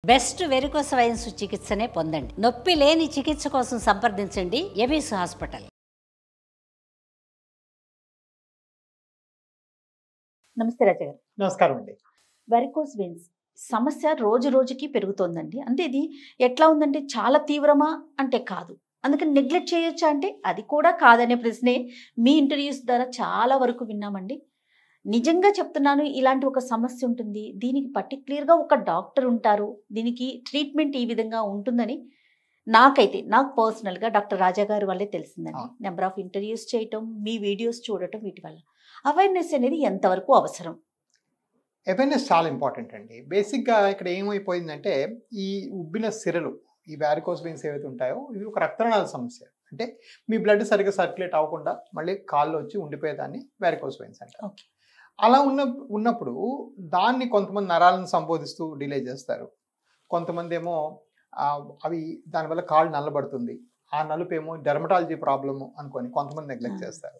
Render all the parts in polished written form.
Best varicose veins చికిత్సనే పొందండి. నొప్పి లేని చికిత్స కోసం సంప్రదించండి ఎబిస్ హాస్పిటల్. నమస్తే రాజా గారు. నమస్కారం అండి. వెరికోస్ వెయిన్స్ సమస్య రోజు రోజుకి పెరుగుతోందండి. అంటే ఇది ఎట్లా ఉందంటే చాలా తీవ్రమా అంటే కాదు, అందుకని నెగ్లెక్ట్ చేయొచ్చా అంటే అది కూడా కాదనే ప్రశ్నే మీ ఇంటర్వ్యూస్ ద్వారా చాలా వరకు విన్నామండి. నిజంగా చెప్తున్నాను, ఇలాంటి ఒక సమస్య ఉంటుంది, దీనికి పర్టిక్యులర్గా ఒక డాక్టర్ ఉంటారు, దీనికి ట్రీట్మెంట్ ఈ విధంగా ఉంటుందని నాకు పర్సనల్గా డాక్టర్ రాజా గారి వల్లే తెలిసిందండి. నెంబర్ ఆఫ్ ఇంటర్వ్యూస్ చేయటం, మీ వీడియోస్ చూడటం, వీటి వల్ల అవేర్నెస్ అనేది ఎంతవరకు అవసరం? అవేర్నెస్ చాలా ఇంపార్టెంట్ అండి. బేసిక్గా ఇక్కడ ఏమైపోయిందంటే ఈ ఉబ్బిన సిరలు, ఈ వారికోస్ వెయిన్స్ ఏవైతే ఉంటాయో ఇవి ఒక రక్తనాళాల సమస్య. అంటే మీ బ్లడ్ సరిగ్గా సర్క్యులేట్ అవ్వకుండా మళ్ళీ కాళ్ళు వచ్చి ఉండిపోయేదాన్ని వారికోస్ వెయిన్స్ అంటారు. అలా ఉన్నప్పుడు దాన్ని కొంతమంది నరాలను సంబోధిస్తూ డిలే చేస్తారు. కొంతమంది ఏమో అవి దానివల్ల కాళ్ళు నల్లబడుతుంది, ఆ నలుపు ఏమో డెర్మటాలజీ ప్రాబ్లము అనుకొని కొంతమంది నెగ్లెక్ట్ చేస్తారు.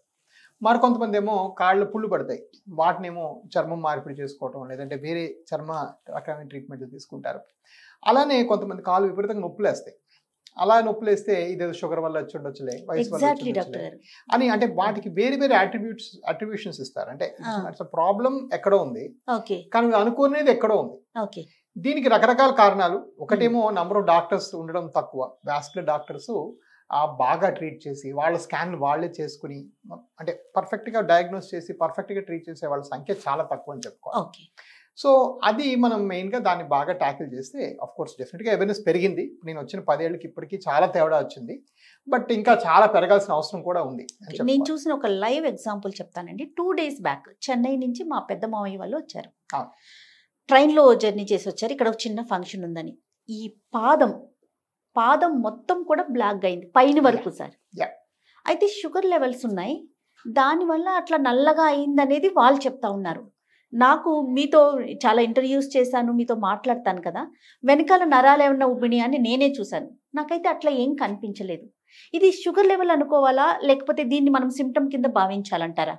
మరి కొంతమంది ఏమో కాళ్ళు పుళ్ళు పడతాయి, వాటినేమో చర్మం మార్పిడి చేసుకోవటం లేదంటే వేరే చర్మ రకమైన ట్రీట్మెంట్లు తీసుకుంటారు. అలానే కొంతమంది కాళ్ళు విపరీతంగా నొప్పులు వేస్తాయి. అలా నొప్పులు వేస్తే ఇదేదో షుగర్ వల్ల వచ్చి ఉండొచ్చులే, వయసు వల్ల వచ్చి ఉండొచ్చులే అని, అంటే వాటికి వేరే వేరే అట్రిబ్యూషన్స్ ఇస్తారు. అంటే ప్రాబ్లం ఎక్కడో ఉంది కానీ అనుకునేది ఎక్కడో ఉంది. దీనికి రకరకాల కారణాలు. ఒకటేమో నంబర్ ఆఫ్ డాక్టర్స్ ఉండడం తక్కువ. వాస్కులర్ డాక్టర్స్ బాగా ట్రీట్ చేసి వాళ్ళ స్కాన్లు వాళ్ళే చేసుకుని అంటే పర్ఫెక్ట్గా డయాగ్నోస్ చేసి పర్ఫెక్ట్గా ట్రీట్ చేసే వాళ్ళ సంఖ్య చాలా తక్కువ అని చెప్పుకోవాలి. సో అది మనం మెయిన్గా దాన్ని బాగా ట్యాకిల్ చేస్తే ఆఫ్ కోర్స్ డెఫినెట్గా అవేర్నెస్ పెరిగింది. నేను వచ్చిన 10 ఏళ్ళకి ఇప్పటికీ చాలా తేడా వచ్చింది, బట్ ఇంకా చాలా పెరగాల్సిన అవసరం కూడా ఉంది. నేను చూసిన ఒక లైవ్ ఎగ్జాంపుల్ చెప్తానండి. 2 days బ్యాక్ చెన్నై నుంచి మా పెద్ద మామయ్య వాళ్ళు వచ్చారు. ట్రైన్లో జర్నీ చేసి వచ్చారు. ఇక్కడ ఒక చిన్న ఫంక్షన్ ఉందని ఈ పాదం మొత్తం కూడా బ్లాక్ అయింది పైన వరకు సార్. అయితే షుగర్ లెవెల్స్ ఉన్నాయి, దానివల్ల అట్లా నల్లగా అయిందనేది వాళ్ళు చెప్తా ఉన్నారు. నాకు మీతో చాలా ఇంటర్వ్యూస్ చేశాను, మీతో మాట్లాడతాను కదా, వెనకాల నరాలు ఏమన్నా ఉబ్బినాయా అని నేనే చూశాను. నాకైతే అట్లా ఏం కనిపించలేదు. ఇది షుగర్ లెవెల్ అనుకోవాలా లేకపోతే దీన్ని మనం సిమ్టమ్ కింద భావించాలంటారా?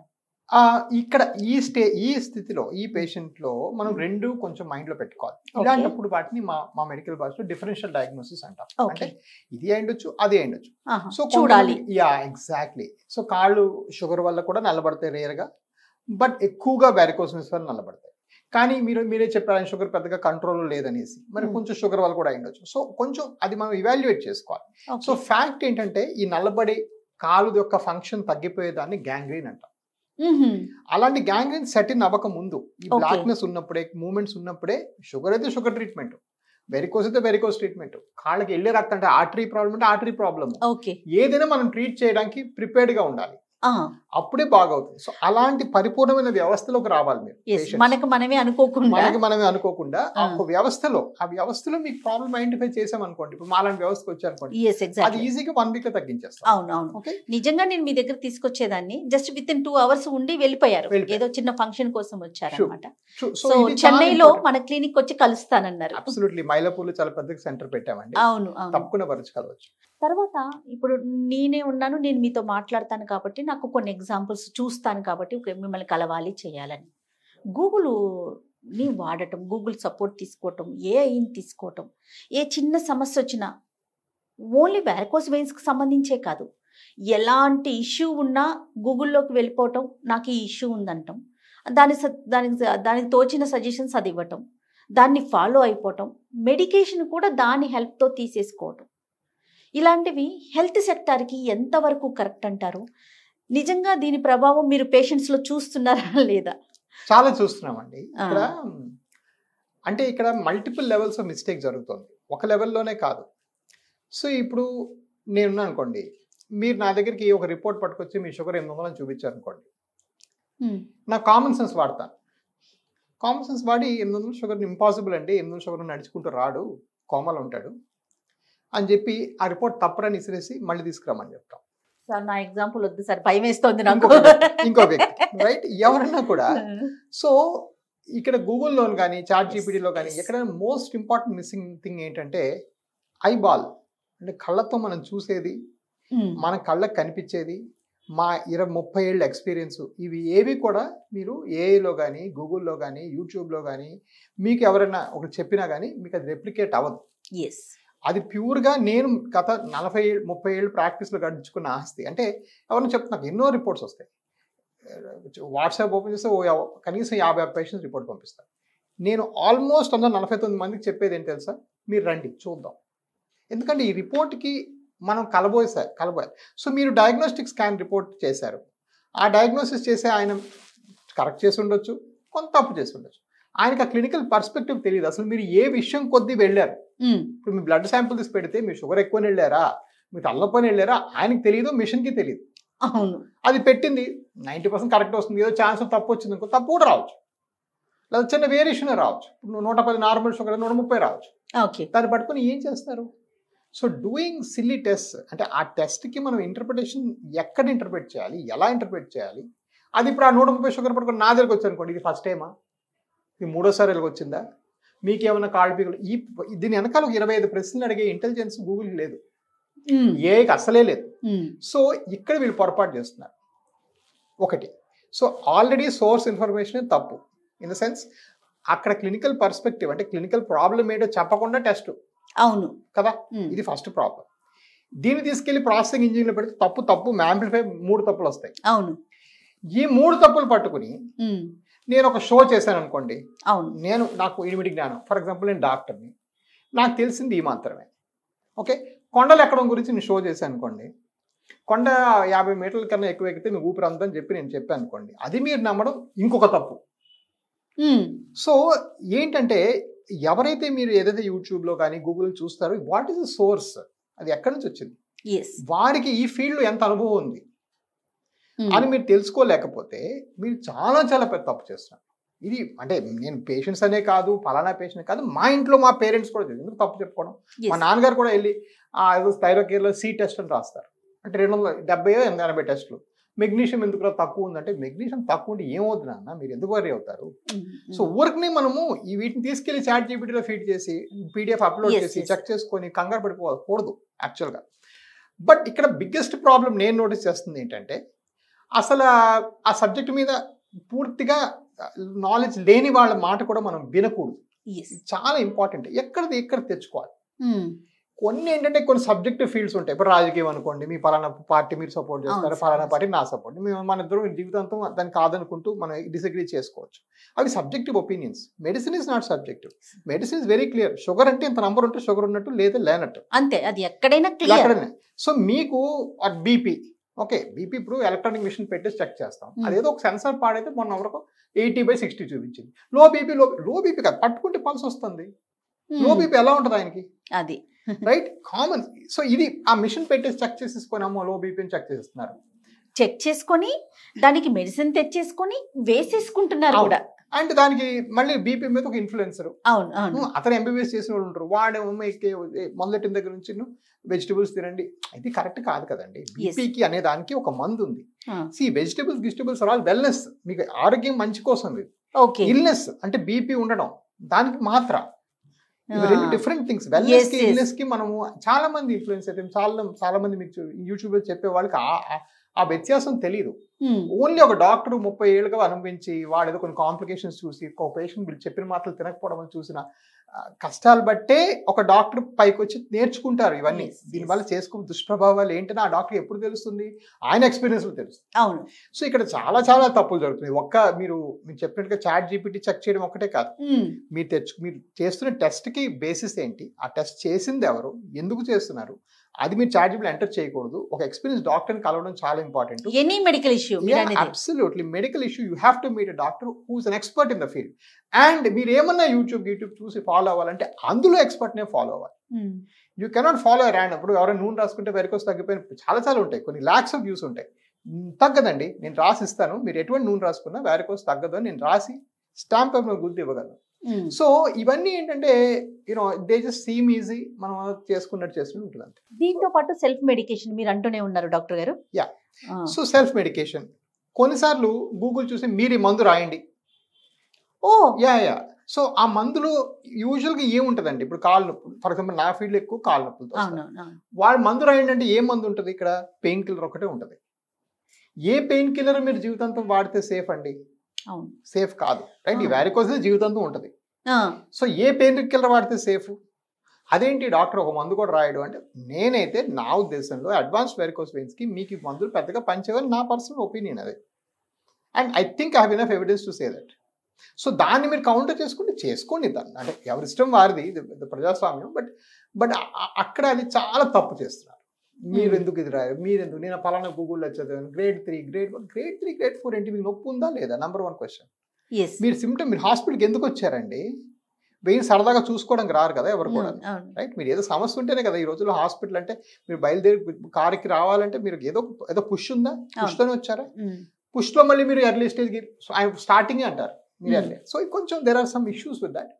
ఇక్కడ ఈ స్థితిలో ఈ పేషెంట్లో మనం రెండు కొంచెం మైండ్లో పెట్టుకోవాలి. ఇలాంటప్పుడు వాటిని మా మెడికల్ భాషలో డిఫరెన్షియల్ డయాగ్నోసిస్ అంటాం. అంటే ఇది అయ్యుండొచ్చు, అది అయ్యుండొచ్చు. సో చూడాలి. ఎగ్జాక్ట్లీ. సో కాళ్ళు షుగర్ వల్ల కూడా నల్లబడతాయి రేర్గా, బట్ ఎక్కువగా వారికోస్ వెయిన్స్ వల్ల నల్లబడతాయి. కానీ మీరే చెప్పారు షుగర్ పెద్దగా కంట్రోల్ లేదనేసి, మరి కొంచెం షుగర్ వల్ల కూడా అయ్యుండొచ్చు. సో కొంచెం అది మనం ఇవాల్యుయేట్ చేసుకోవాలి. సో ఫ్యాక్ట్ ఏంటంటే ఈ నల్లబడి కాలు యొక్క ఫంక్షన్ తగ్గిపోయేదాన్ని గ్యాంగ్రీన్ అంటాం. అలాంటి గ్యాంగ్రీన్ సెట్ ఇన్ అవ్వక ముందు, ఈ బ్లాక్నెస్ ఉన్నప్పుడే, మూమెంట్స్ ఉన్నప్పుడే షుగర్ అయితే షుగర్ ట్రీట్మెంట్, వెరికోస్ అయితే వెరికోస్ ట్రీట్మెంట్, కాళ్ళకి వెళ్ళే రక్తం అంటే ఆర్టరీ ప్రాబ్లం అంటే ఆర్టరీ ప్రాబ్లమ్, ఏదైనా మనం ట్రీట్ చేయడానికి ప్రిపేర్డ్ గా ఉండాలి, అప్పుడే బాగవుతుంది. సో అలాంటి పరిపూర్ణమైన వ్యవస్థలోకి రావాలి మీరు. మనకి మనమే అనుకోకుండా ఆ వ్యవస్థలో మీకు ప్రాబ్లం ఐడెంటిఫై చేసాం అనుకోండి, ఇప్పుడు మాలాంటి వ్యవస్థకు వచ్చారనుకోండి, అది ఈజీగా 1 week లో తగ్గించేస్తాం. అవునవును. నిజంగా నేను మీ దగ్గర తీసుకొచ్చేదాన్ని, జస్ట్ విత్ ఇన్ 2 hours ఉండి వెళ్ళిపోయారు. ఏదో చిన్న ఫంక్షన్ కోసం వచ్చారు అనమాట. సో చెన్నైలో మన క్లినిక్ వచ్చి కలుస్తానన్నారు. అబ్సల్యూట్లీ. మైలాపూర్లో చాలా పెద్ద సెంటర్ పెట్టామండి. అవును, తప్పకుండా పరిచి కలవచ్చు. తర్వాత ఇప్పుడు నేనే ఉన్నాను, నేను మీతో మాట్లాడతాను కాబట్టి నాకు కొన్ని ఎగ్జాంపుల్స్ చూస్తాను కాబట్టి మిమ్మల్ని కలవాలి చేయాలని గూగుల్ని వాడటం, గూగుల్ సపోర్ట్ తీసుకోవటం, ఏఐని తీసుకోవటం, ఏ చిన్న సమస్య వచ్చినా ఓన్లీ వారికోస్ వెయిన్స్కి సంబంధించే కాదు, ఎలాంటి ఇష్యూ ఉన్నా గూగుల్లోకి వెళ్ళిపోవటం, నాకు ఈ ఇష్యూ ఉందంటాం, దానికి తోచిన సజెషన్స్ అది ఇవ్వటం, దాన్ని ఫాలో అయిపోవటం, మెడికేషన్ కూడా దాని హెల్ప్తో తీసేసుకోవటం, ఇలాంటివి హెల్త్ సెక్టార్కి ఎంతవరకు కరెక్ట్ అంటారు? నిజంగా దీని ప్రభావం మీరు పేషెంట్స్లో చూస్తున్నారా లేదా? చాలా చూస్తున్నామండి. ఇక్కడ మల్టిపుల్ లెవెల్స్ ఆఫ్ మిస్టేక్ జరుగుతుంది, ఒక లెవెల్లోనే కాదు. సో ఇప్పుడు నేనున్నా అనుకోండి, మీరు నా దగ్గరికి ఒక రిపోర్ట్ పట్టుకొచ్చి మీ షుగర్ 800 అని చూపించారు అనుకోండి, నా కామన్ సెన్స్ వాడతాను. కామన్ సెన్స్ వాడి 800 షుగర్ ఇంపాసిబుల్ అండి, 800 షుగర్ నడుచుకుంటూ రాడు, కోమలో ఉంటాడు అని చెప్పి ఆ రిపోర్ట్ తప్పరని ఇసిరేసి మళ్ళీ తీసుకురామని చెప్తాం. సార్ నా ఎగ్జాంపుల్ వద్దు సార్, భయం వేస్తుంది నాకు. ఇంకో వ్యక్తి రైట్, ఎవరన్నా కూడా. సో ఇక్కడ గూగుల్లో కానీ చాట్ జీపీటీలో కానీ ఎక్కడైనా మోస్ట్ ఇంపార్టెంట్ మిస్సింగ్ థింగ్ ఏంటంటే ఐబాల్, అంటే కళ్ళతో మనం చూసేది, మన కళ్ళకు కనిపించేది, మా 30 ఏళ్ళ ఎక్స్పీరియన్స్ ఇవి ఏవి కూడా మీరు ఏఐలో కానీ గూగుల్లో కానీ యూట్యూబ్లో కానీ మీకు ఎవరైనా ఒకటి చెప్పినా కానీ మీకు అది రెప్లికేట్ అవ్వదు. ఎస్, అది ప్యూర్గా నేను గత 30 ఏళ్ళు ప్రాక్టీస్లో గడుచుకున్న ఆస్తి. అంటే ఎవరైనా చెప్తే నాకు ఎన్నో రిపోర్ట్స్ వస్తాయి. వాట్సాప్ ఓపెన్ చేస్తే కనీసం 50 పేషెంట్స్ రిపోర్ట్ పంపిస్తాను. నేను ఆల్మోస్ట్ 49 మందికి చెప్పేది ఏంటి తెలుసా, మీరు రండి చూద్దాం. ఎందుకంటే ఈ రిపోర్ట్కి మనం కలబోయాలి. సో మీరు డయాగ్నోస్టిక్ స్కాన్ రిపోర్ట్ చేశారు, ఆ డయాగ్నోసిస్ చేసే ఆయన కరెక్ట్ చేసి ఉండొచ్చు, కొంత తప్పు చేసి ఉండొచ్చు. ఆయనకి ఆ క్లినికల్ పర్స్పెక్టివ్ తెలియదు. అసలు మీరు ఏ విషయం కొద్దీ వెళ్ళారు. ఇప్పుడు మీ బ్లడ్ శాంపుల్ తీసి పెడితే మీరు షుగర్ ఎక్కువని వెళ్ళారా, మీరు తలనొప్పని వెళ్ళారా, ఆయనకి తెలియదు, మిషన్కి తెలియదు. అవును, అది పెట్టింది 90% కరెక్ట్ వస్తుంది, ఏదో ఛాన్స్ తప్పు వచ్చింది అనుకో, తప్పు కూడా రావచ్చు, లేదా చిన్న వేరియేషన్ రావచ్చు. ఇప్పుడు 110 నార్మల్ షుగర్ 130 రావచ్చు. ఓకే, దాన్ని పట్టుకొని ఏం చేస్తారు? సో డూయింగ్ సిల్లీ టెస్ట్, అంటే ఆ టెస్ట్కి మనం ఇంటర్ప్రిటేషన్ ఎక్కడ ఇంటర్ప్రిట్ చేయాలి, ఎలా ఇంటర్ప్రిట్ చేయాలి. అది ఇప్పుడు ఆ 130 షుగర్ పట్టుకొని నా దగ్గరికి వచ్చి అనుకోండి, ఇది ఫస్ట్ టైమా, ఇది 3వ సారి వచ్చిందా, మీకేమన్నా కాళ్ళు పీకులు, దీని వెనకాల 25 ప్రశ్నలు అడిగే ఇంటెలిజెన్స్ గూగుల్కి లేదు, ఏఐకి అసలే లేదు. సో ఇక్కడ వీళ్ళు పొరపాటు చేస్తున్నారు. ఒకటి, సో ఆల్రెడీ సోర్స్ ఇన్ఫర్మేషన్ తప్పు. ఇన్ ద సెన్స్ అక్కడ క్లినికల్ పర్స్పెక్టివ్ అంటే క్లినికల్ ప్రాబ్లం ఏంటో చెప్పకుండా టెస్ట్. అవును కదా, ఇది ఫస్ట్ ప్రాబ్లం. దీన్ని తీసుకెళ్లి ప్రాసెసింగ్ ఇంజిన్లో పెడితే తప్పు యాంప్లిఫై 3 తప్పులు వస్తాయి. అవును, ఈ 3 తప్పులు పట్టుకుని నేను ఒక షో చేశాను అనుకోండి, అవును, నాకు ఇనిమిడి జ్ఞానం, ఫర్ ఎగ్జాంపుల్ నేను డాక్టర్ని, నాకు తెలిసింది ఈ మాత్రమే. ఓకే, కొండలు ఎక్కడం గురించి నేను షో చేశాను అనుకోండి, కొండ 50 మీటర్ల కన్నా ఎక్కువ ఎక్కితే మీ ఊపిరి అందని చెప్పి నేను చెప్పాను అనుకోండి, అది మీరు నమ్మడం ఇంకొక తప్పు. సో ఏంటంటే ఎవరైతే మీరు ఏదైతే యూట్యూబ్లో కానీ గూగుల్ చూస్తారో, వాట్ ఈస్ ద సోర్స్, అది ఎక్కడి నుంచి వచ్చింది, వారికి ఈ ఫీల్డ్లో ఎంత అనుభవం ఉంది అని మీరు తెలుసుకోలేకపోతే మీరు చాలా పెద్ద తప్పు చేస్తున్నారు. ఇది అంటే నేను పేషెంట్స్ అనే కాదు, ఫలానా పేషెంట్ కాదు, మా ఇంట్లో మా పేరెంట్స్ కూడా ఎందుకు తప్పు చెప్పుకోవడం. మా నాన్నగారు కూడా వెళ్ళి ఏదో థైరోకేర్లో సి టెస్ట్ అని రాస్తారు, అంటే 270-80 టెస్టులు. మెగ్నీషియం ఎందుకు తక్కువ ఉందంటే, మెగ్నీషియం తక్కువ ఉంటే ఏమవుతుంది నాన్న, మీరు ఎందుకు వరీ అవుతారు. సో వర్క్ని మనము ఈ వీటిని తీసుకెళ్లి చాట్ జీపీటీలో ఫీడ్ చేసి పీడిఎఫ్ అప్లోడ్ చేసి చెక్ చేసుకొని కంగారు పడిపోకూడదు యాక్చువల్గా. బట్ ఇక్కడ బిగ్గెస్ట్ ప్రాబ్లం నేను నోటీస్ చేస్తుంది ఏంటంటే, అసలు ఆ సబ్జెక్ట్ మీద పూర్తిగా నాలెడ్జ్ లేని వాళ్ళ మాట కూడా మనం వినకూడదు. చాలా ఇంపార్టెంట్. ఎక్కడ తెచ్చుకోవాలి. కొన్ని ఏంటంటే కొన్ని సబ్జెక్టివ్ ఫీల్డ్స్ ఉంటాయి. ఇప్పుడు రాజకీయం అనుకోండి, మీ పలానా పార్టీ మీరు సపోర్ట్ చేస్తారు, పలానా పార్టీ నా సపోర్ట్, మన ఇద్దరు జీవితాంతం దాన్ని కాదనుకుంటూ మనం డిసగ్రీ చేసుకోవచ్చు. అవి subjective opinions. Medicine is not subjective. Medicine is very clear. Sugar అంటే ఇంత నంబర్ ఉంటే షుగర్ ఉన్నట్టు, లేదా లేనట్టు, అంతే. అది ఎక్కడైనా క్లియర్. సో మీకు బీపీ, ఓకే, బీపీ ఇప్పుడు ఎలక్ట్రానిక్ మిషన్ పెట్టేసి చెక్ చేస్తాం. అదేదో ఒక సెన్సార్ పాడైతే మొన్న వరకు 80/60 చూపించింది. లో బీపీ కాదు, పట్టుకుంటే పల్స్ వస్తుంది. లో బీపీ ఎలా ఉంటుంది ఆయనకి, అది రైట్, కామన్. సో ఇది ఆ మిషన్ పెట్టేసి చెక్ చేసేసుకొని అమ్మో లో బీపీని చెక్ చేసేస్తున్నారు, చెక్ చేసుకొని దానికి మెడిసిన్ తెచ్చేసుకొని వేసేసుకుంటున్నారు కూడా. అండ్ దానికి మళ్ళీ బీపీ మీద ఒక ఇన్ఫ్లుయెన్సర్, అవును, అతను ఎంబీబీఎస్ చేసిన వాళ్ళు ఉంటారు, వాడే మొదలెట్టిన దగ్గర నుంచి వెజిటబుల్స్ తినండి, ఇది కరెక్ట్ కాదు కదండి. బీపీకి అనే దానికి ఒక మందు ఉంది. వెజిటబుల్స్ ఆర్ ఆల్ వెల్నెస్, మీకు ఆరోగ్యం మంచి కోసం. ఇల్నెస్ అంటే బీపీ ఉండడం, దానికి మాత్ర, ఇవి రెండు డిఫరెంట్ థింగ్స్. వెల్నెస్ కి ఇల్నెస్ కి మనము చాలా మంది ఇన్ఫ్లుయెన్స్ అయితే చాలా మంది మీకు యూట్యూబ్ లో చెప్పే వాళ్ళకి ఆ వ్యత్యాసం తెలియదు. ఓన్లీ ఒక డాక్టర్ 30 ఏళ్ళుగా అనుభవించి వాడు ఏదో కొన్ని కాంప్లికేషన్స్ చూసి ఒక పేషెంట్ వీళ్ళు చెప్పిన మాటలు తినకపోవడం చూసిన కష్టాలు బట్టే ఒక డాక్టర్ పైకి వచ్చి నేర్చుకుంటారు ఇవన్నీ. దీనివల్ల చేసుకున్న దుష్ప్రభావాలు ఏంటని ఆ డాక్టర్ ఎప్పుడు తెలుస్తుంది, ఆయన ఎక్స్పీరియన్స్ లో తెలుస్తుంది. అవును. సో ఇక్కడ చాలా తప్పులు జరుగుతుంది. మీరు చెప్పినట్టుగా చాట్ జీపీటీ చెక్ చేయడం ఒకటే కాదు, మీరు చేస్తున్న టెస్ట్ కి బేసిస్ ఏంటి, ఆ టెస్ట్ చేసింది ఎవరు, ఎందుకు చేస్తున్నారు, అది మీరు చాట్ జీపీటీలో ఎంటర్ చేయకూడదు. ఒక ఎక్స్పీరియన్స్ డాక్టర్ని కలవడం చాలా important. Any medical issue, absolutely medical issue, you have to meet a doctor who is an expert in the field. And మీరు ఏమన్నా యూట్యూబ్ చూసి ఫాలో అవ్వాలంటే అందులో ఎక్స్పర్ట్నే ఫాలో అవ్వాలి. You cannot follow random. ఇప్పుడు ఎవరైనా నూనె రాసుకుంటే వెరికోస్ తగ్గిపోయిన చాలా ఉంటాయి, కొన్ని లాక్స్ ఆఫ్ వ్యూస్ ఉంటాయి. తగ్గదండి, నేను రాసిస్తాను, మీరు ఎటువంటి నూనె రాసుకున్నా వెరికోస్ తగ్గదు అని నేను రాసి స్టాంప్ పేపర్ గుర్తు ఇవ్వగలను. సో ఇవన్నీ ఏంటంటే దే జస్ట్ సీమ్ ఈజీ, మనం చేసుకున్నట్టు చేస్తున్నట్టు ఉంటుంది అంతే. దీంతో పాటు సెల్ఫ్ మెడికేషన్ మీరు అంటూనే ఉన్నారు డాక్టర్ గారు. సో సెల్ఫ్ మెడికేషన్ కొన్నిసార్లు గూగుల్ చూసి మీరు ఈ మందు రాయండి. సో ఆ మందులో యూజువల్గా ఏముంటుందండి, ఇప్పుడు కాళ్ళు నొప్పులు ఫర్ ఎగ్జాంపుల్, నా ఫీల్డ్ ఎక్కువ కాళ్ళు నొప్పులతో, వాళ్ళు మందు రాయండి అంటే ఏ మందు ఉంటుంది, ఇక్కడ పెయిన్ కిల్లర్ ఒకటే ఉంటుంది. ఏ పెయిన్ కిల్లర్ మీరు జీవితాంతం వాడితే సేఫ్ అండి? అవును. సేఫ్ కాదు, రైట్? ఈ వ్యారికోస్ జీవితాంతం ఉంటుంది. ఆ, సో ఏ పెయిన్ కిల్లర్ వాడితే సేఫ్? అదేంటి డాక్టర్ ఒక మందు కూడా రాయడు అంటే, నేనైతే నా ఉద్దేశంలో అడ్వాన్స్ వెరికోస్ వెయిన్స్కి మీకు ఈ మందులు పెద్దగా పనిచేయవని నా పర్సనల్ ఒపీనియన్ అది. And I think I have enough evidence to say that. So దాన్ని మీరు కౌంటర్ చేసుకోండి దాన్ని, అంటే ఎవరిష్టం వారిది, ఇది ప్రజాస్వామ్యం. బట్ అక్కడ అది చాలా తప్పు చేస్తున్నారు. మీరు ఎందుకు ఇది రాయారు, మీరు ఎందుకు, నేను పలానా గూగుల్లో చదివాను, గ్రేడ్ 3, గ్రేడ్ 1, గ్రేడ్ 3, గ్రేడ్ 4 ఏంటి, మీకు నొప్పి ఉందా లేదా? Number 1 question. yes. మీరు సిమ్టమ్, మీరు హాస్పిటల్కి ఎందుకు వచ్చారండి? వెయిన్ సరదాగా చూసుకోవడానికి రారు కదా ఎవరు కూడా, రైట్? మీరు ఏదో సమస్య ఉంటేనే కదా ఈ రోజుల్లో హాస్పిటల్. అంటే మీరు బయలుదేరి కారుకి రావాలంటే మీరు ఏదో పుష్ ఉందా, పుష్తోనే వచ్చారా? పుష్లో మళ్ళీ మీరు ఎర్లీ స్టేజ్కి స్టార్టింగ్ అంటారు మీరు ఎర్లీ. సో కొంచెం there are some issues with that.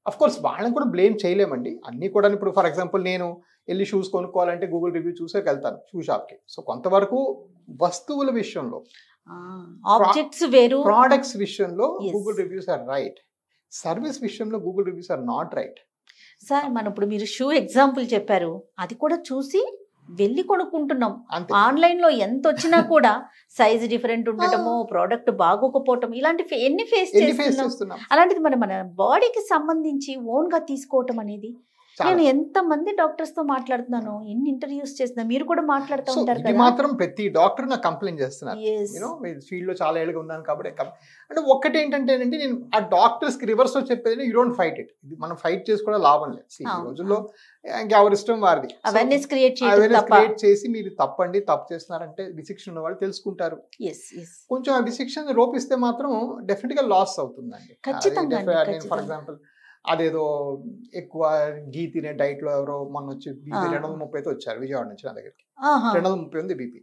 Of course వాళ్ళని కూడా బ్లేమ్ చేయలేమండి అన్నీ కూడా. ఇప్పుడు ఫర్ ఎగ్జాంపుల్ నేను వెళ్ళి షూస్ కొనుక్కోవాలంటే గూగుల్ రివ్యూ చూసే వెళ్తాను షూ షాప్కి. సో కొంతవరకు వస్తువుల విషయంలో, ఆబ్జెక్ట్స్ వేరు, ప్రోడక్ట్స్ విషయంలో Google reviews are right, service విషయంలో Google reviews are not right. Sir మనం ఇప్పుడు మీరు షూ ఎగ్జాంపుల్ చెప్పారు, అది కూడా చూసి వెళ్ళి కొనుక్కుంటున్నాం. ఆన్లైన్ లో ఎంత వచ్చినా కూడా సైజ్ డిఫరెంట్ ఉండటము, ప్రోడక్ట్ బాగోకపోవటం, ఇలాంటి ఎన్ని ఫేస్ చేస్తున్నాం. అలాంటిది మన బాడీకి సంబంధించి ఓన్ గా తీసుకోవటం అనేది, నేను ఎంత మంది డాక్టర్స్ తో మాట్లాడుతున్నాను, ఎన్ని ఇంటర్వ్యూస్ చేస్తున్నా, మీరు కూడా మాట్లాడుతూ ఉంటారు ఇది మాత్రం ప్రతి డాక్టర్ నాకు కంప్లైంట్ చేస్తున్నారు. ఫీల్డ్ లో చాలా ఏళ్ళగా ఉన్నాను కాబట్టి. అంటే ఒక్కటి ఏంటంటేనండి, నేను ఆ డాక్టర్స్ కి రివర్స్ లో చెప్పేది, యూ డోంట్ ఫైట్ ఇట్. ఇది మనం ఫైట్ చేసుకోవడం లాభం లేదు. ఈ రోజుల్లో ఎవరి ఇష్టం వారిది. అవేర్నెస్ క్రియేట్ చేసి మీరు తప్పండి, తప్పు చేస్తున్నారంటే డిసిక్షన్ ఉన్న వాళ్ళు తెలుసుకుంటారు. కొంచెం ఆ డిసిక్షన్ రోపిస్తే మాత్రం డెఫినెట్ గా లాస్ అవుతుందండి. ఫర్ ఎగ్జాంపుల్ అదేదో ఎక్కువ గీ తినే డైట్ లో ఎవరో మొన్న వచ్చి బీపీ 230 వచ్చారు విజయవాడ నుంచి నా దగ్గరికి. 230 ఉంది బీపీ.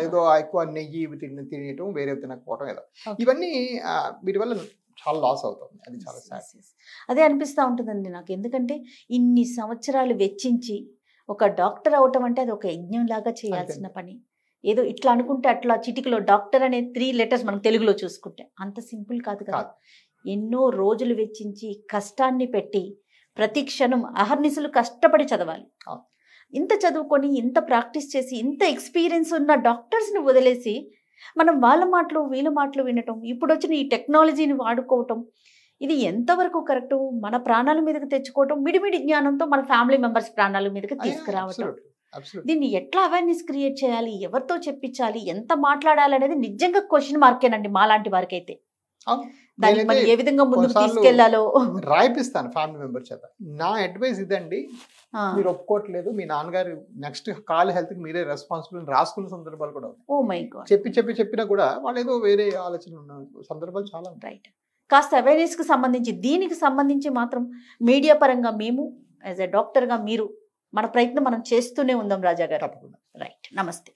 ఏదో ఎక్కువ నెయ్యి ఇవి తినేయటం, వేరే తినకపోవటం, ఏదో ఇవన్నీ వీటి వల్ల చాలా లాస్ అవుతుంది. అది చాలా సాడ్. అదే అనిపిస్తూ ఉంటుందండి నాకు. ఎందుకంటే ఇన్ని సంవత్సరాలు వెచ్చించి ఒక డాక్టర్ అవటం అంటే అది ఒక యజ్ఞం లాగా చేయాల్సిన పని. ఏదో ఇట్లా అనుకుంటే అట్లా చిటికలో డాక్టర్ అనే 3 letters మనం తెలుగులో చూసుకుంటే అంత సింపుల్ కాదు కదా. ఎన్నో రోజులు వెచ్చించి కష్టాన్ని పెట్టి ప్రతి క్షణం అహర్నిశలు కష్టపడి చదవాలి. ఇంత చదువుకొని, ఇంత ప్రాక్టీస్ చేసి, ఇంత ఎక్స్పీరియన్స్ ఉన్న డాక్టర్స్ని వదిలేసి మనం వాళ్ళ మాటలు వీళ్ళ మాటలు వినటం, ఇప్పుడు వచ్చిన ఈ టెక్నాలజీని వాడుకోవటం, ఇది ఎంతవరకు కరెక్ట్? మన ప్రాణాల మీదకి తెచ్చుకోవటం, మిడిమిడి జ్ఞానంతో మన ఫ్యామిలీ మెంబర్స్ ప్రాణాల మీదకి తీసుకురావటం. దీన్ని ఎట్లా అవేర్నెస్ క్రియేట్ చేయాలి, ఎవరితో చెప్పించాలి, ఎంత మాట్లాడాలి అనేది నిజంగా క్వశ్చన్ మార్కేనండి మాలాంటి వారికి అయితే. దానికి మరి ఏ విధంగా ముందుకు తీసుకెళ్లాలో రాయిపిస్తాను ఫ్యామిలీ మెంబర్ చేత. నా అడ్వైస్ ఇదండి, మీరు ఒప్పుకోవట్లేదు, మీ నాన్నగారు నెక్స్ట్ కాల్ హెల్త్ కి మీరే రెస్పాన్సిబుల్ రాసుకున్న సందర్భాలు కూడా ఓ మై గాడ్ చెప్పినా కూడా వాళ్ళు ఏదో వేరే ఆలోచన ఉన్న సందర్భాలు చాలా రైట్. కాస్త అవేర్నెస్ కి సంబంధించి, దీనికి సంబంధించి మాత్రం మీడియా పరంగా మేము యాజ్ ఎ డాక్టర్ గా మీరు మన ప్రయత్నం మనం చేస్తూనే ఉందాం రాజా గారు. తప్పకుండా. రైట్, నమస్తే.